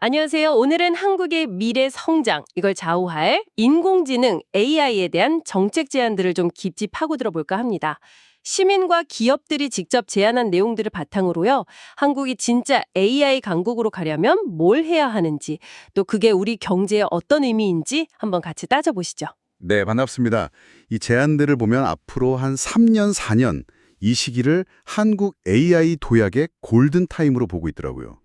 안녕하세요. 오늘은 한국의 미래 성장, 이걸 좌우할 인공지능 AI에 대한 정책 제안들을 좀 깊이 파고들어 볼까 합니다. 시민과 기업들이 직접 제안한 내용들을 바탕으로요. 한국이 진짜 AI 강국으로 가려면 뭘 해야 하는지, 또 그게 우리 경제에 어떤 의미인지 한번 같이 따져보시죠. 네, 반갑습니다. 이 제안들을 보면 앞으로 한 3년, 4년 이 시기를 한국 AI 도약의 골든타임으로 보고 있더라고요.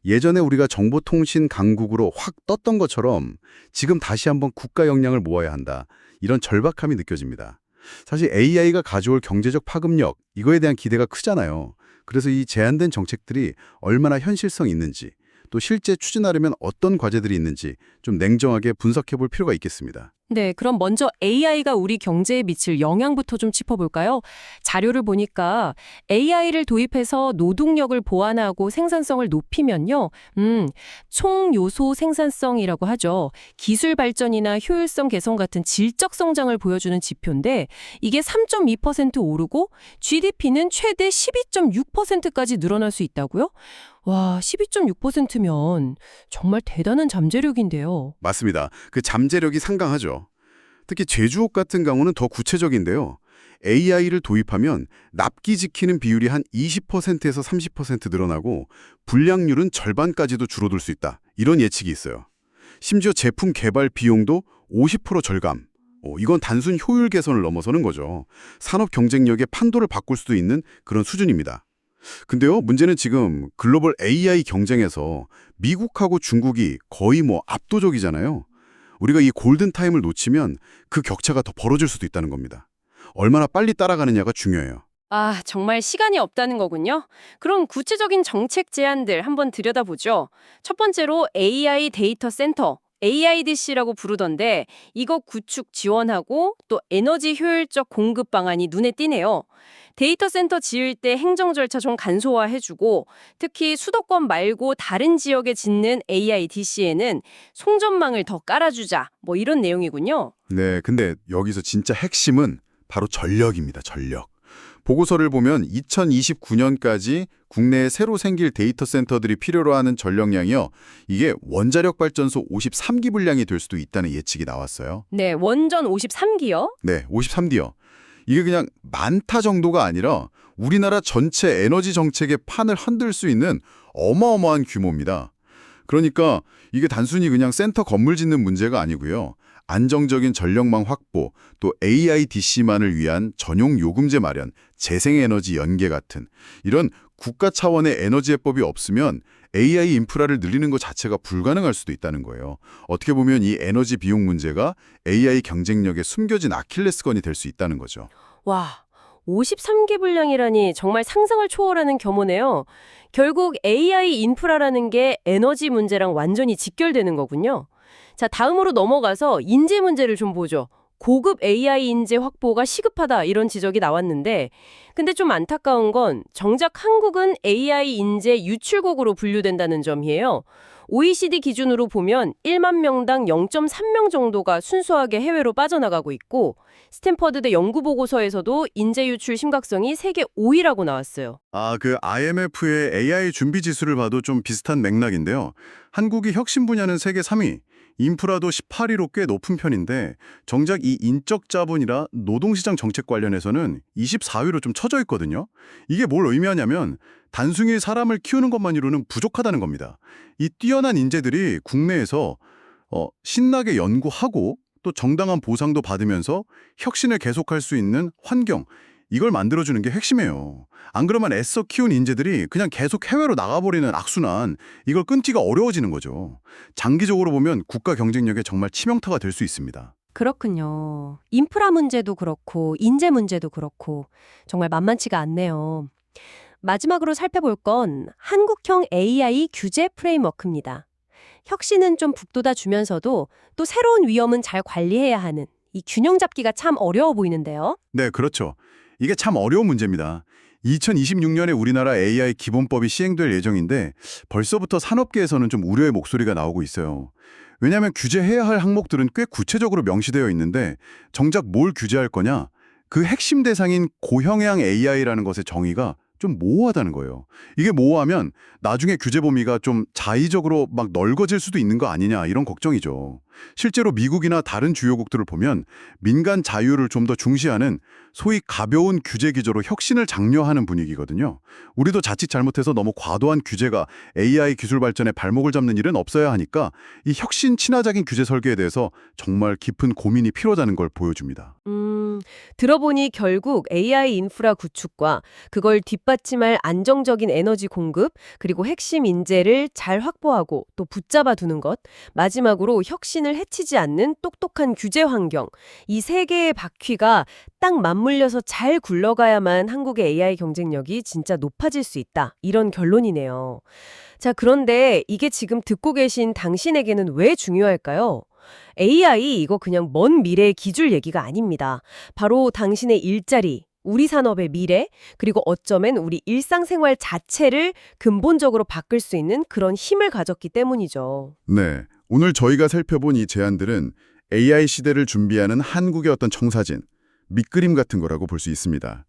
예전에 우리가 정보통신 강국으로 확 떴던 것처럼 지금 다시 한번 국가 역량을 모아야 한다. 이런 절박함이 느껴집니다. 사실 AI가 가져올 경제적 파급력, 이거에 대한 기대가 크잖아요. 그래서 이 제안된 정책들이 얼마나 현실성 있는지, 또 실제 추진하려면 어떤 과제들이 있는지 좀 냉정하게 분석해 볼 필요가 있겠습니다. 네, 그럼 먼저 AI가 우리 경제에 미칠 영향부터 좀 짚어볼까요? 자료를 보니까 AI를 도입해서 노동력을 보완하고 생산성을 높이면요, 총 요소 생산성이라고 하죠. 기술 발전이나 효율성 개선 같은 질적 성장을 보여주는 지표인데 이게 3.2% 오르고 GDP는 최대 12.6%까지 늘어날 수 있다고요? 와, 12.6%면 정말 대단한 잠재력인데요. 맞습니다. 그 잠재력이 상당하죠. 특히 제조업 같은 경우는 더 구체적인데요. AI를 도입하면 납기 지키는 비율이 한 20%에서 30% 늘어나고 불량률은 절반까지도 줄어들 수 있다. 이런 예측이 있어요. 심지어 제품 개발 비용도 50% 절감. 이건 단순 효율 개선을 넘어서는 거죠. 산업 경쟁력의 판도를 바꿀 수도 있는 그런 수준입니다. 근데요, 문제는 지금 글로벌 AI 경쟁에서 미국하고 중국이 거의 압도적이잖아요. 우리가 이 골든타임을 놓치면 그 격차가 더 벌어질 수도 있다는 겁니다. 얼마나 빨리 따라가느냐가 중요해요. 아, 정말 시간이 없다는 거군요. 그럼 구체적인 정책 제안들 한번 들여다보죠. 첫 번째로 AI 데이터 센터, AIDC라고 부르던데 이거 구축 지원하고 또 에너지 효율적 공급 방안이 눈에 띄네요. 데이터 센터 지을 때 행정 절차 좀 간소화해주고 특히 수도권 말고 다른 지역에 짓는 AIDC에는 송전망을 더 깔아주자 뭐 이런 내용이군요. 네, 근데 여기서 진짜 핵심은 바로 전력입니다, 전력. 보고서를 보면 2029년까지 국내에 새로 생길 데이터 센터들이 필요로 하는 전력량이요. 이게 원자력 발전소 53기 분량이 될 수도 있다는 예측이 나왔어요. 네, 원전 53기요? 네, 53D요. 이게 그냥 많다 정도가 아니라 우리나라 전체 에너지 정책의 판을 흔들 수 있는 어마어마한 규모입니다. 그러니까 이게 단순히 그냥 센터 건물 짓는 문제가 아니고요. 안정적인 전력망 확보, 또 AIDC만을 위한 전용 요금제 마련, 재생에너지 연계 같은 이런 국가 차원의 에너지 해법이 없으면 AI 인프라를 늘리는 것 자체가 불가능할 수도 있다는 거예요. 어떻게 보면 이 에너지 비용 문제가 AI 경쟁력에 숨겨진 아킬레스건이 될 수 있다는 거죠. 와, 53개 분량이라니 정말 상상을 초월하는 규모네요. 결국 AI 인프라라는 게 에너지 문제랑 완전히 직결되는 거군요. 자, 다음으로 넘어가서 인재 문제를 좀 보죠. 고급 AI 인재 확보가 시급하다 이런 지적이 나왔는데 근데 좀 안타까운 건 정작 한국은 AI 인재 유출국으로 분류된다는 점이에요. OECD 기준으로 보면 1만 명당 0.3명 정도가 순수하게 해외로 빠져나가고 있고 스탠퍼드대 연구 보고서에서도 인재 유출 심각성이 세계 5위라고 나왔어요. 그 IMF의 AI 준비 지수를 봐도 좀 비슷한 맥락인데요. 한국이 혁신 분야는 세계 3위, 인프라도 18위로 꽤 높은 편인데 정작 이 인적 자본이라 노동시장 정책 관련해서는 24위로 좀 처져 있거든요. 이게 뭘 의미하냐면 단순히 사람을 키우는 것만으로는 부족하다는 겁니다. 이 뛰어난 인재들이 국내에서 신나게 연구하고 또 정당한 보상도 받으면서 혁신을 계속할 수 있는 환경, 이걸 만들어주는 게 핵심이에요. 안 그러면 애써 키운 인재들이 그냥 계속 해외로 나가버리는 악순환, 이걸 끊기가 어려워지는 거죠. 장기적으로 보면 국가 경쟁력에 정말 치명타가 될 수 있습니다. 그렇군요. 인프라 문제도 그렇고 인재 문제도 그렇고 정말 만만치가 않네요. 마지막으로 살펴볼 건 한국형 AI 규제 프레임워크입니다. 혁신은 좀 북돋아 주면서도 또 새로운 위험은 잘 관리해야 하는 이 균형 잡기가 참 어려워 보이는데요. 네, 그렇죠. 이게 참 어려운 문제입니다. 2026년에 우리나라 AI 기본법이 시행될 예정인데 벌써부터 산업계에서는 좀 우려의 목소리가 나오고 있어요. 왜냐하면 규제해야 할 항목들은 꽤 구체적으로 명시되어 있는데 정작 뭘 규제할 거냐? 그 핵심 대상인 고형량 AI라는 것의 정의가 좀 모호하다는 거예요. 이게 모호하면 나중에 규제 범위가 좀 자의적으로 막 넓어질 수도 있는 거 아니냐 이런 걱정이죠. 실제로 미국이나 다른 주요국들을 보면 민간 자유를 좀 더 중시하는 소위 가벼운 규제 기조로 혁신을 장려하는 분위기거든요. 우리도 자칫 잘못해서 너무 과도한 규제가 AI 기술 발전에 발목을 잡는 일은 없어야 하니까 이 혁신 친화적인 규제 설계에 대해서 정말 깊은 고민이 필요하다는 걸 보여줍니다. 들어보니 결국 AI 인프라 구축과 그걸 뒷받침할 안정적인 에너지 공급, 그리고 핵심 인재를 잘 확보하고 또 붙잡아 두는 것, 마지막으로 혁신을 해치지 않는 똑똑한 규제 환경, 이 세 개의 바퀴가 딱 맞물려서 잘 굴러가야만 한국의 AI 경쟁력이 진짜 높아질 수 있다. 이런 결론이네요. 자, 그런데 이게 지금 듣고 계신 당신에게는 왜 중요할까요? AI 이거 그냥 먼 미래의 기술 얘기가 아닙니다. 바로 당신의 일자리, 우리 산업의 미래, 그리고 어쩌면 우리 일상생활 자체를 근본적으로 바꿀 수 있는 그런 힘을 가졌기 때문이죠. 네, 오늘 저희가 살펴본 이 제안들은 AI 시대를 준비하는 한국의 어떤 청사진, 밑그림 같은 거라고 볼 수 있습니다.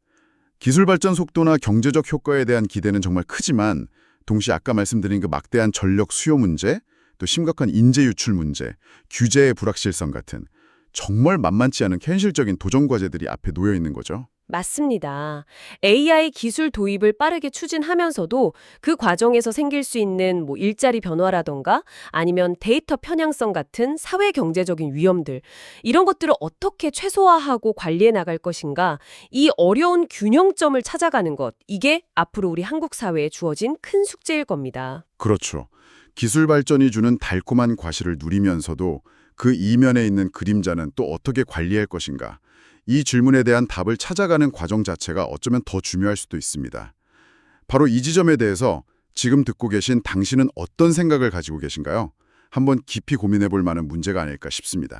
기술 발전 속도나 경제적 효과에 대한 기대는 정말 크지만 동시에 아까 말씀드린 그 막대한 전력 수요 문제, 또 심각한 인재 유출 문제, 규제의 불확실성 같은 정말 만만치 않은 현실적인 도전 과제들이 앞에 놓여 있는 거죠. 맞습니다. AI 기술 도입을 빠르게 추진하면서도 그 과정에서 생길 수 있는 일자리 변화라던가 아니면 데이터 편향성 같은 사회 경제적인 위험들, 이런 것들을 어떻게 최소화하고 관리해 나갈 것인가, 이 어려운 균형점을 찾아가는 것, 이게 앞으로 우리 한국 사회에 주어진 큰 숙제일 겁니다. 그렇죠. 기술 발전이 주는 달콤한 과실을 누리면서도 그 이면에 있는 그림자는 또 어떻게 관리할 것인가. 이 질문에 대한 답을 찾아가는 과정 자체가 어쩌면 더 중요할 수도 있습니다. 바로 이 지점에 대해서 지금 듣고 계신 당신은 어떤 생각을 가지고 계신가요? 한번 깊이 고민해 볼 만한 문제가 아닐까 싶습니다.